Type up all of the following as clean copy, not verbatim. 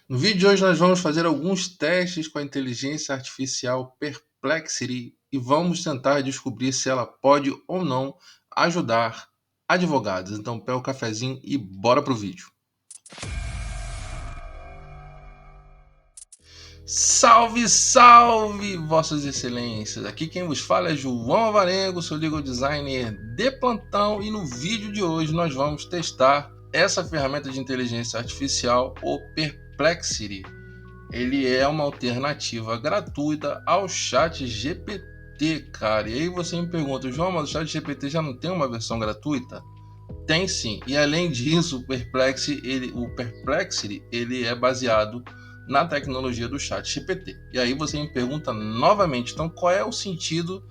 No vídeo de hoje nós vamos fazer alguns testes com a inteligência artificial Perplexity e vamos tentar descobrir se ela pode ou não ajudar advogados. Então pega o cafezinho e bora pro vídeo. Salve, salve, vossas excelências! Aqui quem vos fala é João Avarengo, sou legal designer de plantão e no vídeo de hoje nós vamos testar essa ferramenta de inteligência artificial, o Perplexity. Ele é uma alternativa gratuita ao chat GPT, cara. E aí você me pergunta, João, mas o chat GPT já não tem uma versão gratuita? Tem sim. E além disso, o Perplexity ele é baseado na tecnologia do chat GPT. E aí você me pergunta novamente, então qual é o sentido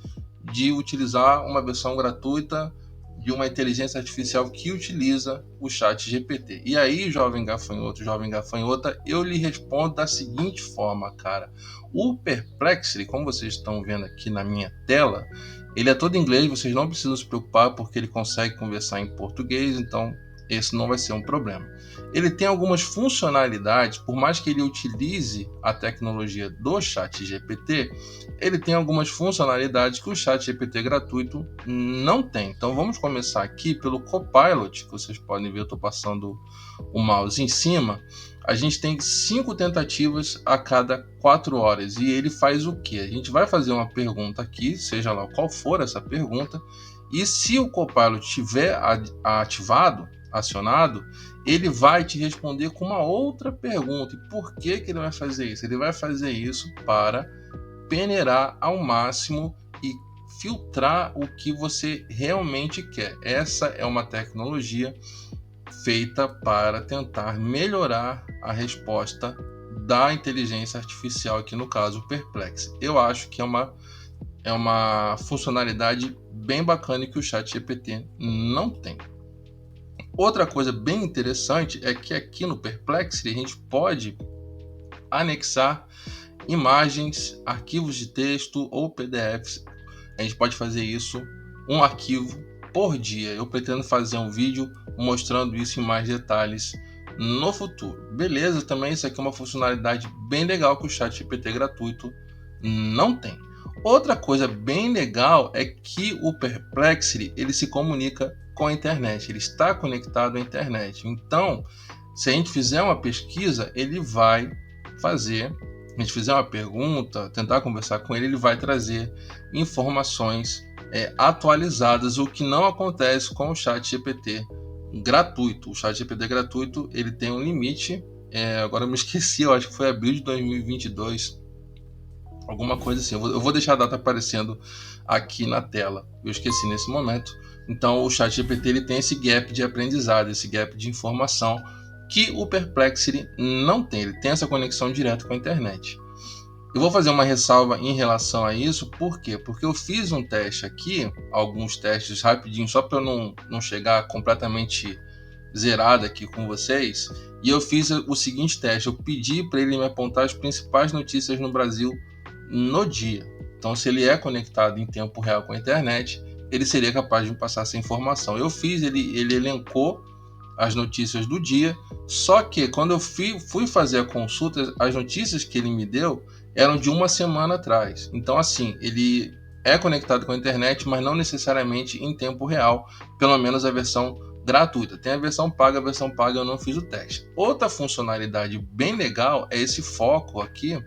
de utilizar uma versão gratuita de uma inteligência artificial que utiliza o chat GPT? E aí, jovem gafanhoto, jovem gafanhota, eu lhe respondo da seguinte forma, cara. O Perplexity, como vocês estão vendo aqui na minha tela, ele é todo em inglês, vocês não precisam se preocupar porque ele consegue conversar em português, então esse não vai ser um problema. Ele tem algumas funcionalidades, por mais que ele utilize a tecnologia do chat GPT, ele tem algumas funcionalidades que o chat GPT gratuito não tem. Então vamos começar aqui pelo Copilot, que vocês podem ver, eu estou passando o mouse em cima. A gente tem 5 tentativas a cada 4 horas. E ele faz o quê? A gente vai fazer uma pergunta aqui, seja lá qual for essa pergunta, e se o Copilot estiver acionado, ele vai te responder com uma outra pergunta. E por que ele vai fazer isso? Ele vai fazer isso para peneirar ao máximo e filtrar o que você realmente quer. Essa é uma tecnologia feita para tentar melhorar a resposta da inteligência artificial, aqui no caso o Perplex. Eu acho que é uma funcionalidade bem bacana que o chat GPT não tem. Outra coisa bem interessante é que aqui no Perplexity a gente pode anexar imagens, arquivos de texto ou PDFs. A gente pode fazer isso, um arquivo por dia. Eu pretendo fazer um vídeo mostrando isso em mais detalhes no futuro. Beleza? Também isso aqui é uma funcionalidade bem legal que o ChatGPT gratuito não tem. Outra coisa bem legal é que o Perplexity ele se comunica com a internet, ele está conectado à internet. Então, se a gente fizer uma pesquisa, ele vai fazer, a gente fizer uma pergunta, tentar conversar com ele vai trazer informações atualizadas, o que não acontece com o chat GPT gratuito. O chat GPT gratuito ele tem um limite, agora eu me esqueci, eu acho que foi abril de 2022, alguma coisa assim. Eu vou deixar a data aparecendo aqui na tela, eu esqueci nesse momento. Então o chat GPT ele tem esse gap de aprendizado, esse gap de informação que o Perplexity não tem. Ele tem essa conexão direta com a internet. Eu vou fazer uma ressalva em relação a isso, por quê? Porque eu fiz um teste aqui, alguns testes rapidinho, só para eu não chegar completamente zerado aqui com vocês, e eu fiz o seguinte teste, eu pedi para ele me apontar as principais notícias no Brasil no dia. Então, se ele é conectado em tempo real com a internet, ele seria capaz de me passar essa informação. Eu fiz, ele elencou as notícias do dia, só que quando eu fui fazer a consulta, as notícias que ele me deu eram de uma semana atrás. Então, assim, ele é conectado com a internet, mas não necessariamente em tempo real, pelo menos a versão gratuita. Tem a versão paga eu não fiz o teste. Outra funcionalidade bem legal é esse foco aqui,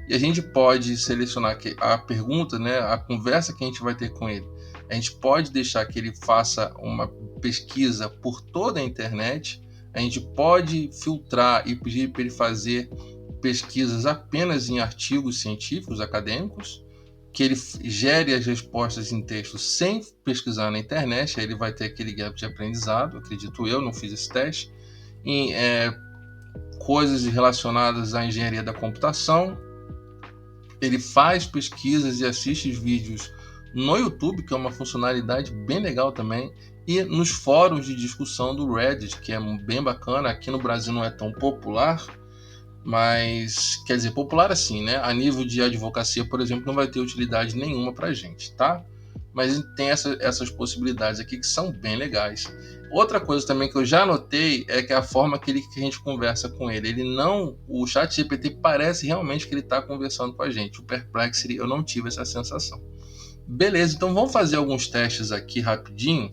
e a gente pode selecionar a pergunta, né, a conversa que a gente vai ter com ele. A gente pode deixar que ele faça uma pesquisa por toda a internet. A gente pode filtrar e pedir para ele fazer pesquisas apenas em artigos científicos, acadêmicos, que ele gere as respostas em texto sem pesquisar na internet. Aí ele vai ter aquele gap de aprendizado, acredito eu, não fiz esse teste. Em coisas relacionadas à engenharia da computação, ele faz pesquisas e assiste vídeos no YouTube, que é uma funcionalidade bem legal também, e nos fóruns de discussão do Reddit, que é bem bacana. Aqui no Brasil não é tão popular, mas quer dizer, popular assim, né? A nível de advocacia, por exemplo, não vai ter utilidade nenhuma pra gente, tá? Mas tem essas possibilidades aqui que são bem legais. Outra coisa também que eu já notei é que a forma que a gente conversa com ele, o chat GPT parece realmente que ele está conversando com a gente. O Perplexity eu não tive essa sensação. Beleza, então vamos fazer alguns testes aqui rapidinho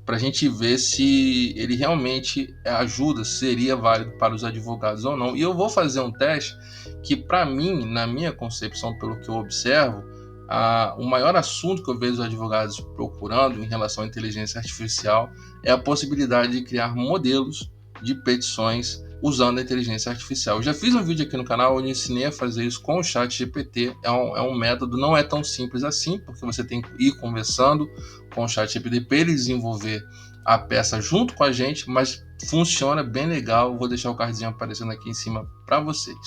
para a gente ver se ele realmente ajuda, se seria válido para os advogados ou não. E eu vou fazer um teste que, para mim, na minha concepção, pelo que eu observo, o maior assunto que eu vejo os advogados procurando em relação à inteligência artificial é a possibilidade de criar modelos de petições usando a inteligência artificial. Eu já fiz um vídeo aqui no canal onde ensinei a fazer isso com o chat GPT. É um método, não é tão simples assim, porque você tem que ir conversando com o chat GPT para ele desenvolver a peça junto com a gente, mas funciona bem legal. Eu vou deixar o cardzinho aparecendo aqui em cima para vocês.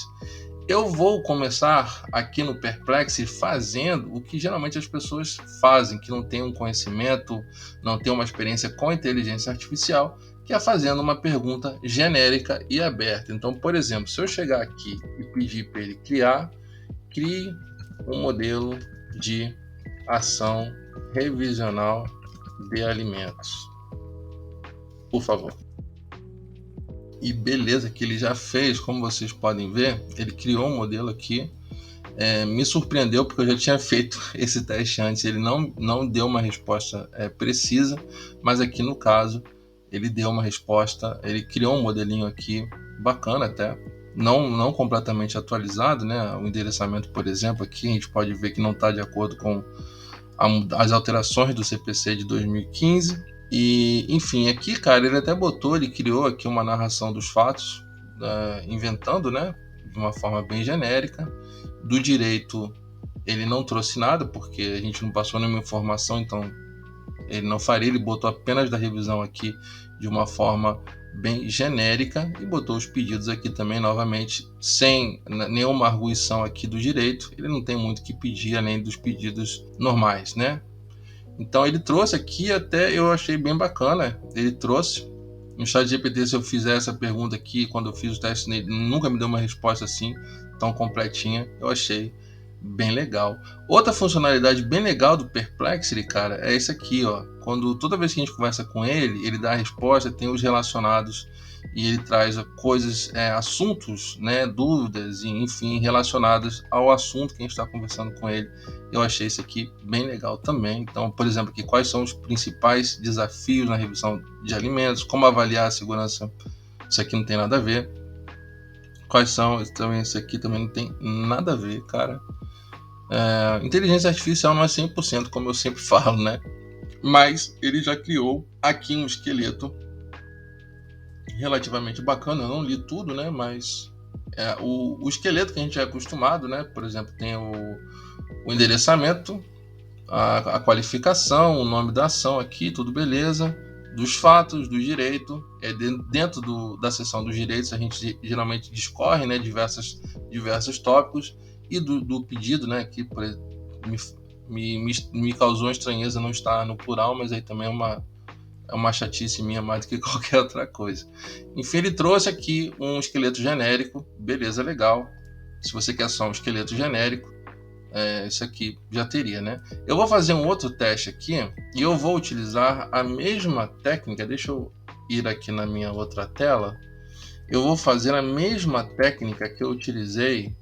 Eu vou começar aqui no Perplexity fazendo o que geralmente as pessoas fazem, que não tem um conhecimento, não tem uma experiência com inteligência artificial, que é fazendo uma pergunta genérica e aberta. Então, por exemplo, se eu chegar aqui e pedir para ele crie um modelo de ação revisional de alimentos, por favor. E beleza, que ele já fez, como vocês podem ver, ele criou um modelo aqui. Me surpreendeu porque eu já tinha feito esse teste antes, ele não deu uma resposta precisa, mas aqui no caso ele deu uma resposta, ele criou um modelinho aqui bacana até, não completamente atualizado, né? O endereçamento, por exemplo, aqui a gente pode ver que não está de acordo com as alterações do CPC de 2015. E, enfim, aqui, cara, ele criou aqui uma narração dos fatos, inventando, né, de uma forma bem genérica. Do direito, ele não trouxe nada, porque a gente não passou nenhuma informação, então ele não faria, ele botou apenas da revisão aqui de uma forma bem genérica e botou os pedidos aqui também, novamente, sem nenhuma arguição aqui do direito. Ele não tem muito o que pedir, além dos pedidos normais, né? Então ele trouxe aqui, até eu achei bem bacana, ele trouxe no chat GPT. Se eu fizer essa pergunta aqui, quando eu fiz o teste nele, nunca me deu uma resposta assim, tão completinha, eu achei bem legal. Outra funcionalidade bem legal do Perplexity, cara, é esse aqui, ó. Toda vez que a gente conversa com ele, ele dá a resposta, tem os relacionados e ele traz coisas, assuntos, né, dúvidas, enfim, relacionadas ao assunto que a gente está conversando com ele. Eu achei isso aqui bem legal também. Então, por exemplo, aqui, quais são os principais desafios na revisão de alimentos, como avaliar a segurança, isso aqui não tem nada a ver. Quais são, também, isso aqui também não tem nada a ver, cara. Inteligência artificial não é 100%, como eu sempre falo, né? Mas ele já criou aqui um esqueleto relativamente bacana. Eu não li tudo, né? Mas o esqueleto que a gente é acostumado, né? Por exemplo, tem o endereçamento, a qualificação, o nome da ação aqui, tudo beleza. Dos fatos, do direito, dentro da seção dos direitos a gente geralmente discorre, né? Diversos tópicos. E do pedido, né? Que me causou estranheza não estar no plural, mas aí também é uma chatice minha mais do que qualquer outra coisa. Enfim, ele trouxe aqui um esqueleto genérico, beleza, legal. Se você quer só um esqueleto genérico, isso aqui já teria, né? Eu vou fazer um outro teste aqui e eu vou utilizar a mesma técnica. Deixa eu ir aqui na minha outra tela. Eu vou fazer a mesma técnica que eu utilizei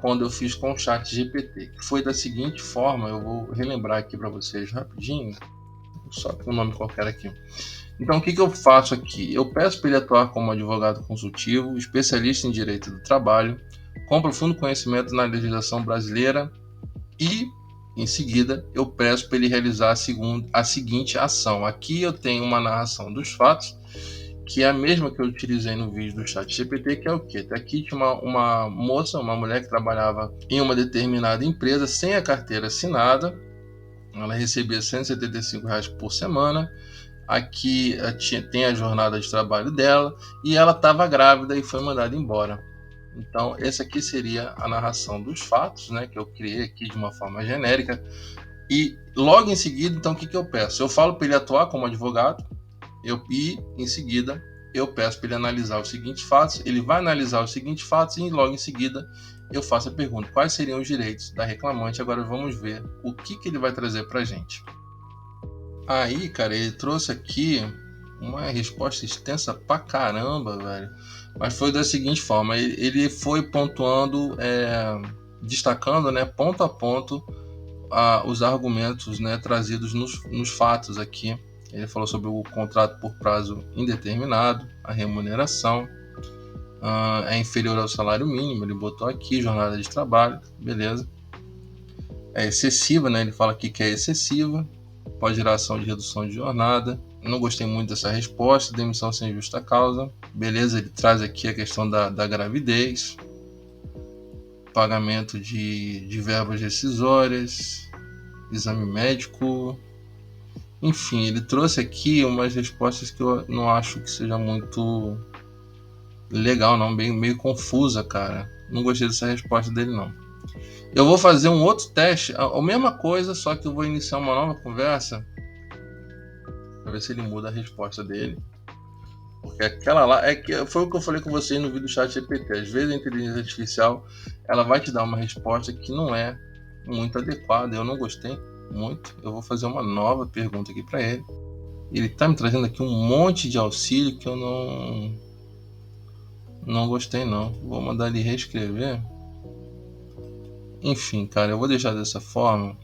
quando eu fiz com o chat GPT, que foi da seguinte forma. Eu vou relembrar aqui para vocês rapidinho, só com um nome qualquer aqui. Então, o que eu faço aqui? Eu peço para ele atuar como advogado consultivo, especialista em direito do trabalho, com profundo conhecimento na legislação brasileira, e, em seguida, eu peço para ele realizar a seguinte ação. Aqui eu tenho uma narração dos fatos, que é a mesma que eu utilizei no vídeo do chat GPT, que é o quê? Aqui tinha uma moça, uma mulher que trabalhava em uma determinada empresa sem a carteira assinada. Ela recebia R$175 por semana. Aqui tem a jornada de trabalho dela e ela estava grávida e foi mandada embora. Então, essa aqui seria a narração dos fatos, né, que eu criei aqui de uma forma genérica. E logo em seguida, então, o que eu peço? Eu falo para ele atuar como advogado, e em seguida eu peço para ele analisar os seguintes fatos. Ele vai analisar os seguintes fatos e logo em seguida eu faço a pergunta: quais seriam os direitos da reclamante? Agora vamos ver o que ele vai trazer para a gente. Aí, cara, ele trouxe aqui uma resposta extensa pra caramba, velho. Mas foi da seguinte forma: ele foi pontuando, destacando, né, ponto a ponto, os argumentos, né, trazidos nos fatos aqui. Ele falou sobre o contrato por prazo indeterminado, a remuneração é inferior ao salário mínimo, ele botou aqui, jornada de trabalho, beleza. É excessiva, né? Ele fala aqui que é excessiva, pode gerar ação de redução de jornada. Não gostei muito dessa resposta, demissão sem justa causa. Beleza, ele traz aqui a questão da gravidez, pagamento de verbas rescisórias, exame médico. Enfim, ele trouxe aqui umas respostas que eu não acho que seja muito legal, não, meio confusa, cara. Não gostei dessa resposta dele, não. Eu vou fazer um outro teste, a mesma coisa, só que eu vou iniciar uma nova conversa para ver se ele muda a resposta dele. Porque aquela lá, foi o que eu falei com vocês no vídeo do ChatGPT. Às vezes a inteligência artificial ela vai te dar uma resposta que não é muito adequada. Eu não gostei muito. Eu vou fazer uma nova pergunta aqui para ele. Ele tá me trazendo aqui um monte de auxílio que eu não gostei, não. Vou mandar ele reescrever. Enfim, cara, eu vou deixar dessa forma.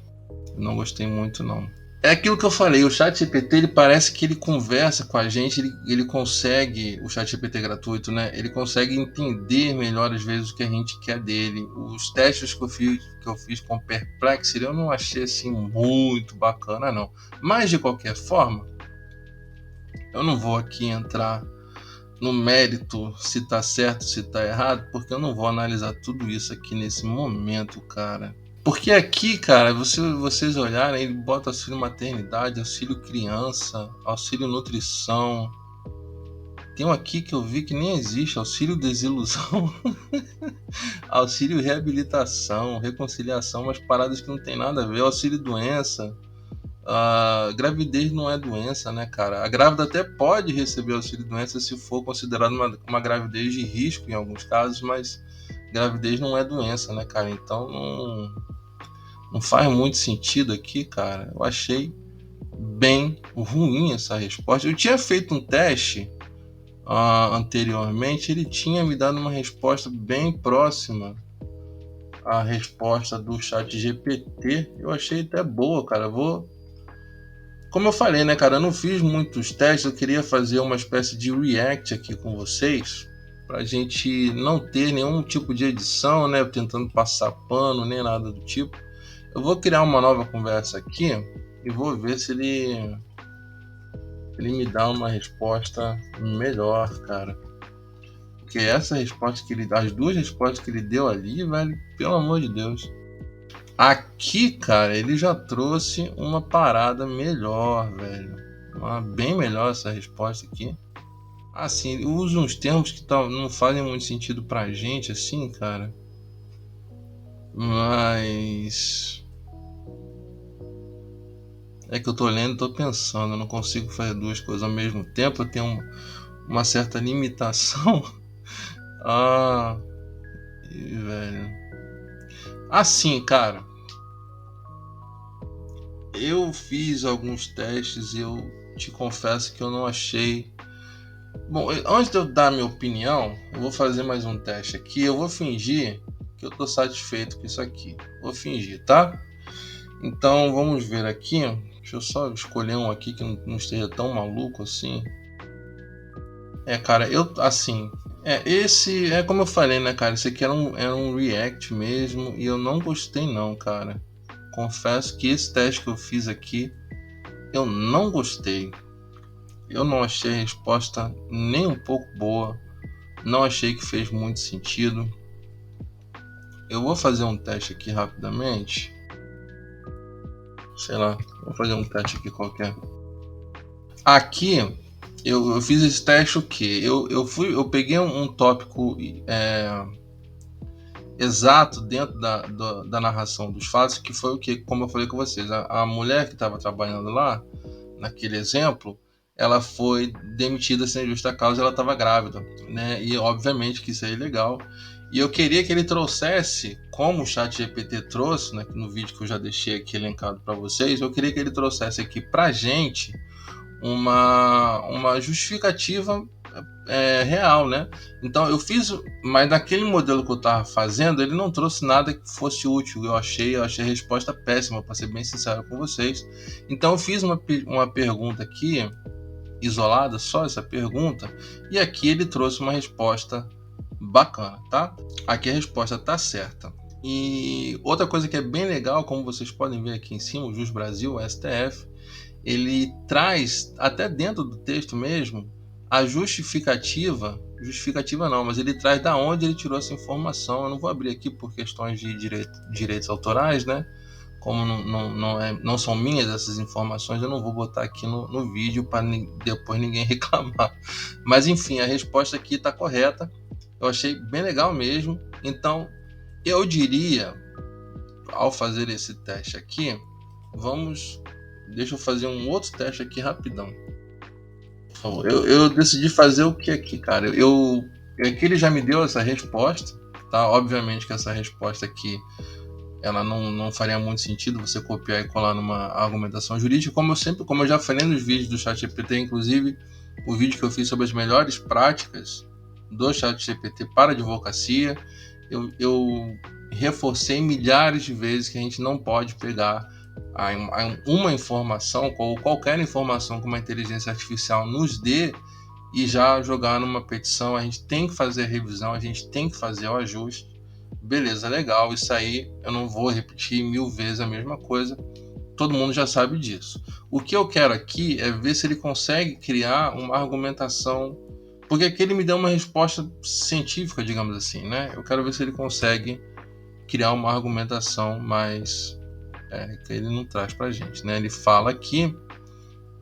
Eu não gostei muito, não. É aquilo que eu falei, o ChatGPT, ele parece que ele conversa com a gente, ele consegue, o ChatGPT gratuito, né? Ele consegue entender melhor às vezes o que a gente quer dele. Os testes que eu fiz com o Perplexity, eu não achei assim muito bacana, não. Mas de qualquer forma, eu não vou aqui entrar no mérito se tá certo, se tá errado, porque eu não vou analisar tudo isso aqui nesse momento, cara. Porque aqui, cara, vocês olharem, ele bota auxílio maternidade, auxílio criança, auxílio nutrição. Tem um aqui que eu vi que nem existe, auxílio desilusão, auxílio reabilitação, reconciliação, umas paradas que não tem nada a ver, auxílio doença. Gravidez não é doença, né, cara? A grávida até pode receber auxílio doença se for considerada uma gravidez de risco em alguns casos, mas gravidez não é doença, né, cara? Então não faz muito sentido aqui, cara. Eu achei bem ruim essa resposta. Eu tinha feito um teste anteriormente, ele tinha me dado uma resposta bem próxima à resposta do ChatGPT. Eu achei até boa, cara. Como eu falei, né, cara, eu não fiz muitos testes, eu queria fazer uma espécie de react aqui com vocês, pra gente não ter nenhum tipo de edição, né, tentando passar pano, nem nada do tipo. Eu vou criar uma nova conversa aqui e vou ver se ele me dá uma resposta melhor, cara. Porque essa resposta as duas respostas que ele deu ali, velho, pelo amor de Deus. Aqui, cara, ele já trouxe uma parada melhor, velho. Bem melhor essa resposta aqui. Assim, ele usa uns termos que não fazem muito sentido pra gente, assim, cara. Mas é que eu tô lendo e tô pensando, eu não consigo fazer duas coisas ao mesmo tempo, eu tenho uma certa limitação. Velho. Assim, cara, eu fiz alguns testes e eu te confesso que eu não achei. Bom, antes de eu dar minha opinião, eu vou fazer mais um teste aqui. Eu vou fingir que eu tô satisfeito com isso aqui. Vou fingir, tá? Então vamos ver aqui. Deixa eu só escolher um aqui que não esteja tão maluco assim. Cara, esse é como eu falei, né, cara? Esse aqui era um react mesmo e eu não gostei não, cara. Confesso que esse teste que eu fiz aqui, eu não gostei. Eu não achei a resposta nem um pouco boa. Não achei que fez muito sentido. Eu vou fazer um teste aqui rapidamente. Sei lá, vou fazer um teste aqui qualquer. Aqui eu fiz esse teste o quê? Eu peguei um tópico exato dentro da narração dos fatos, que foi o que, como eu falei com vocês, a mulher que estava trabalhando lá, naquele exemplo, ela foi demitida sem justa causa, ela estava grávida, né? E obviamente que isso é ilegal. E eu queria que ele trouxesse, como o ChatGPT trouxe, né, no vídeo que eu já deixei aqui elencado para vocês, eu queria que ele trouxesse aqui pra gente uma justificativa real, né? Então eu fiz, mas naquele modelo que eu estava fazendo, ele não trouxe nada que fosse útil. Eu achei a resposta péssima, para ser bem sincero com vocês. Então eu fiz uma pergunta aqui, isolada, só essa pergunta, e aqui ele trouxe uma resposta bacana, tá? Aqui a resposta tá certa. E outra coisa que é bem legal, como vocês podem ver aqui em cima, o Jus Brasil, o STF, ele traz, até dentro do texto mesmo, a justificativa não, mas ele traz da onde ele tirou essa informação. Eu não vou abrir aqui por questões de direitos autorais, né? Como não são minhas essas informações, eu não vou botar aqui no vídeo para depois ninguém reclamar. Mas enfim, a resposta aqui está correta. Eu achei bem legal mesmo. Então, eu diria, ao fazer esse teste aqui, deixa eu fazer um outro teste aqui rapidão. Por favor. Eu decidi fazer o que aqui, cara? Aqui ele já me deu essa resposta, tá? Obviamente que essa resposta aqui, ela não faria muito sentido você copiar e colar numa argumentação jurídica, como eu já falei nos vídeos do ChatGPT, inclusive o vídeo que eu fiz sobre as melhores práticas do ChatGPT para advocacia, eu reforcei milhares de vezes que a gente não pode pegar uma informação, ou qualquer informação que uma inteligência artificial nos dê, e já jogar numa petição. A gente tem que fazer a revisão, a gente tem que fazer o ajuste. Beleza, legal, isso aí eu não vou repetir 1000 vezes a mesma coisa, todo mundo já sabe disso. O que eu quero aqui é ver se ele consegue criar uma argumentação, porque aqui ele me deu uma resposta científica, digamos assim, né? Eu quero ver se ele consegue criar uma argumentação mais que ele não traz pra gente, né? Ele fala aqui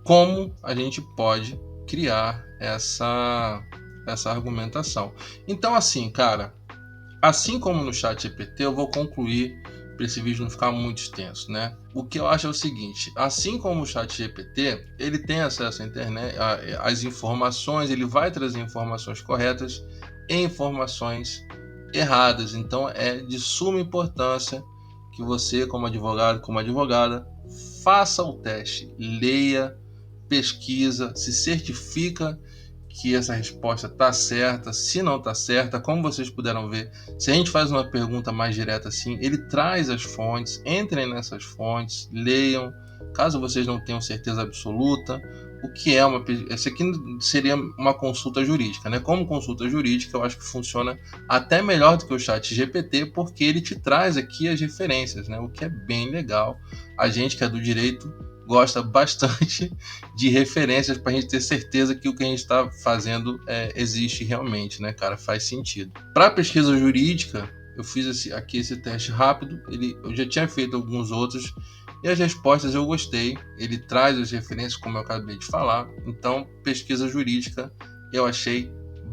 como a gente pode criar essa argumentação. Então, assim, cara, assim como no ChatGPT, eu vou concluir para esse vídeo não ficar muito extenso, né? O que eu acho é o seguinte: assim como o ChatGPT, ele tem acesso à internet, às informações, ele vai trazer informações corretas e informações erradas. Então, é de suma importância que você, como advogado, como advogada, faça o teste, leia, pesquisa, se certifica que essa resposta está certa. Se não está certa, como vocês puderam ver, se a gente faz uma pergunta mais direta assim, ele traz as fontes, entrem nessas fontes, leiam, caso vocês não tenham certeza absoluta. O que é esse aqui seria uma consulta jurídica, né? Como consulta jurídica, eu acho que funciona até melhor do que o ChatGPT, porque ele te traz aqui as referências, né? O que é bem legal. A gente que é do direito gosta bastante de referências para a gente ter certeza que o que a gente está fazendo existe realmente, né, cara? Faz sentido. Para pesquisa jurídica, eu fiz aqui esse teste rápido. Eu já tinha feito alguns outros e as respostas eu gostei. Ele traz as referências, como eu acabei de falar. Então, pesquisa jurídica eu achei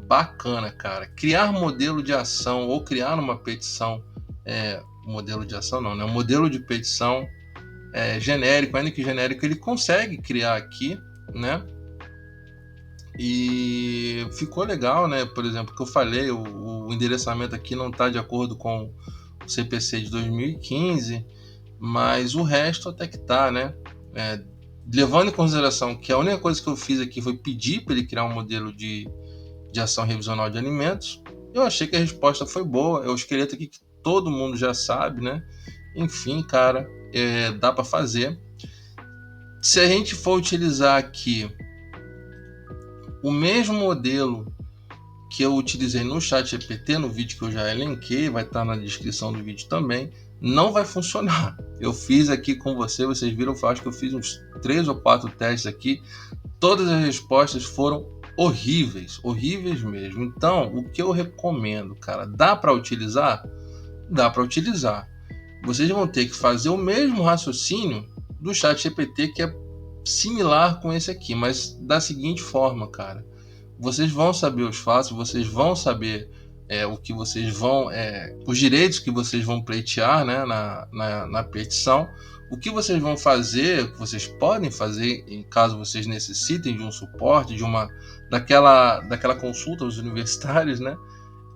bacana, cara. Criar modelo de ação ou criar uma petição, modelo de ação não, né? Um modelo de petição genérico, ainda que genérico, ele consegue criar aqui, né? E ficou legal, né? Por exemplo, que eu falei, o endereçamento aqui não está de acordo com o CPC de 2015, mas o resto até que tá, né? Levando em consideração que a única coisa que eu fiz aqui foi pedir para ele criar um modelo de ação revisional de alimentos, eu achei que a resposta foi boa. É o esqueleto aqui que todo mundo já sabe, né? Enfim, cara, dá para fazer. Se a gente for utilizar aqui o mesmo modelo que eu utilizei no ChatGPT, no vídeo que eu já elenquei, vai estar na descrição do vídeo também, não vai funcionar. Eu fiz aqui com vocês viram, eu acho que eu fiz uns 3 ou 4 testes aqui, todas as respostas foram horríveis, horríveis mesmo. Então, o que eu recomendo, cara, dá para utilizar? Dá para utilizar. Vocês vão ter que fazer o mesmo raciocínio do ChatGPT, que é similar com esse aqui, mas da seguinte forma, cara: vocês vão saber os fatos, vocês vão saber o que vocês vão, os direitos que vocês vão pleitear, né, na petição. O que vocês vão fazer, o que vocês podem fazer em caso vocês necessitem de um suporte, daquela consulta aos universitários, né?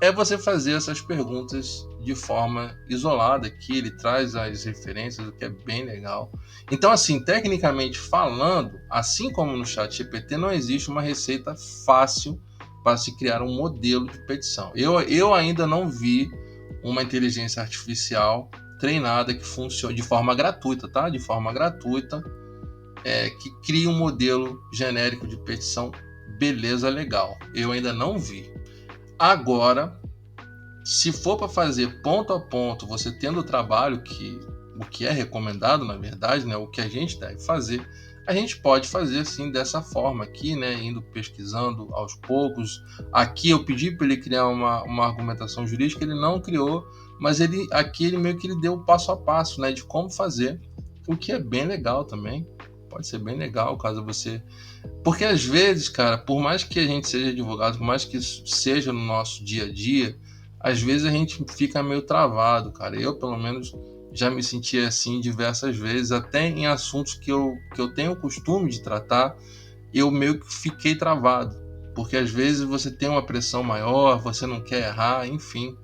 é você fazer essas perguntas de forma isolada, que ele traz as referências, o que é bem legal. Então, assim, tecnicamente falando, assim como no ChatGPT, não existe uma receita fácil para se criar um modelo de petição. Eu ainda não vi uma inteligência artificial treinada que funcione de forma gratuita, tá? De forma gratuita, que crie um modelo genérico de petição, beleza, legal. Eu ainda não vi. Agora, se for para fazer ponto a ponto, você tendo o trabalho o que é recomendado, na verdade, né, o que a gente deve fazer, a gente pode fazer assim dessa forma aqui, né, indo pesquisando aos poucos. Aqui eu pedi para ele criar uma argumentação jurídica, ele não criou, mas ele meio que ele deu o passo a passo, né, de como fazer, o que é bem legal também. Pode ser bem legal caso você. Porque às vezes, cara, por mais que a gente seja advogado, por mais que isso seja no nosso dia a dia, às vezes a gente fica meio travado, cara. Eu, pelo menos, já me senti assim diversas vezes, até em assuntos que eu tenho o costume de tratar, eu meio que fiquei travado. Porque às vezes você tem uma pressão maior, você não quer errar, enfim.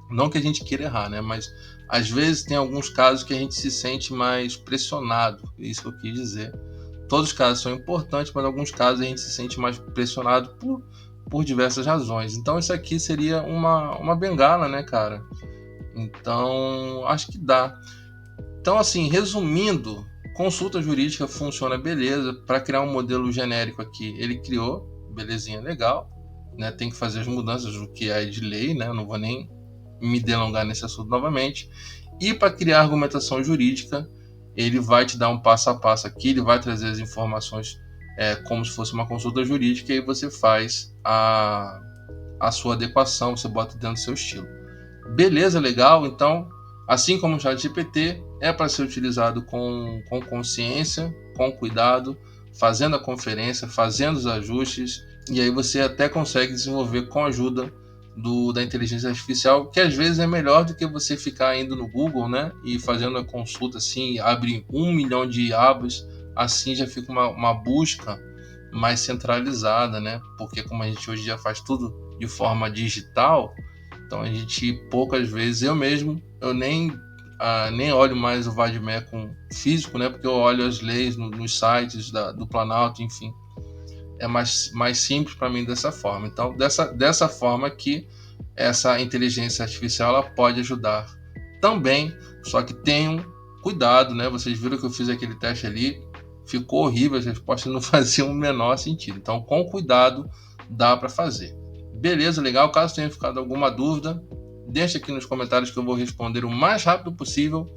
Não que a gente queira errar, né? Mas às vezes tem alguns casos que a gente se sente mais pressionado, é isso que eu quis dizer. Todos os casos são importantes, mas em alguns casos a gente se sente mais pressionado por diversas razões. Então isso aqui seria uma bengala, né, cara? Então acho que dá. Então, assim, resumindo, consulta jurídica funciona beleza. Para criar um modelo genérico aqui, ele criou, belezinha, legal. Né? Tem que fazer as mudanças, o que é de lei, né? Eu não vou nem me delongar nesse assunto novamente. E para criar argumentação jurídica, ele vai te dar um passo a passo aqui, ele vai trazer as informações como se fosse uma consulta jurídica, e aí você faz a sua adequação, você bota dentro do seu estilo. Beleza, legal? Então, assim como o ChatGPT, é para ser utilizado com consciência, com cuidado, fazendo a conferência, fazendo os ajustes, e aí você até consegue desenvolver com a ajuda da inteligência artificial, que às vezes é melhor do que você ficar indo no Google, né, e fazendo a consulta assim, abre 1 milhão de abas, assim já fica uma busca mais centralizada, né, porque como a gente hoje já faz tudo de forma digital, então a gente poucas vezes, eu mesmo, eu nem olho mais o Vademecum físico, né, porque eu olho as leis nos sites do Planalto, enfim, é mais simples para mim dessa forma. Então, dessa forma que essa inteligência artificial ela pode ajudar também, só que tenham cuidado, né? Vocês viram que eu fiz aquele teste ali, ficou horrível, as respostas não faziam o menor sentido. Então, com cuidado, dá para fazer. Beleza, legal? Caso tenha ficado alguma dúvida, deixa aqui nos comentários que eu vou responder o mais rápido possível.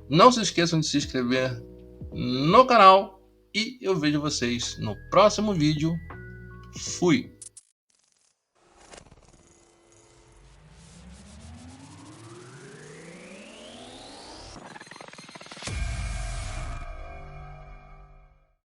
Não se esqueçam de se inscrever no canal e eu vejo vocês no próximo vídeo. Fui!